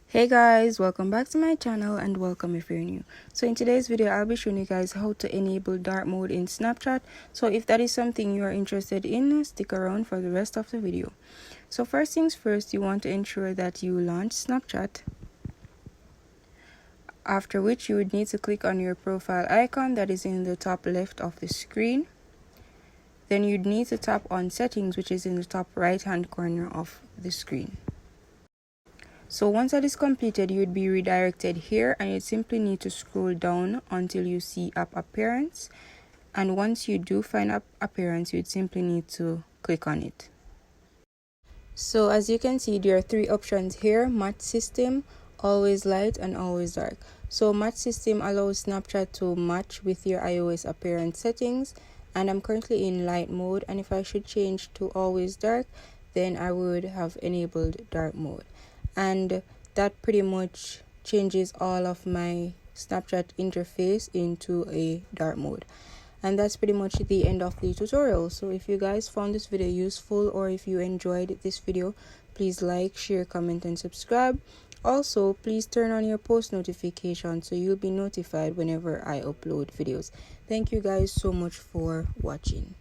Hey guys, welcome back to my channel and welcome if you're new. So in today's video I'll be showing you guys how to enable dark mode in Snapchat. So if that is something you are interested in, stick around for the rest of the video. So first things first, you want to ensure that you launch Snapchat, after which you would need to click on your profile icon that is in the top left of the screen. Then you'd need to tap on settings, which is in the top right hand corner of the screen. So once that is completed, you would be redirected here, and you simply need to scroll down until you see app appearance. And once you do find app appearance, you'd simply need to click on it. So as you can see, there are three options here: match system, always light, and always dark. So match system allows Snapchat to match with your iOS appearance settings, and I'm currently in light mode, and if I should change to always dark, then I would have enabled dark mode. And that pretty much changes all of my Snapchat interface into a dark mode. And that's pretty much the end of the tutorial. So if you guys found this video useful, or if you enjoyed this video, please like, share, comment, and subscribe. Also, please turn on your post notifications so you'll be notified whenever I upload videos. Thank you guys so much for watching.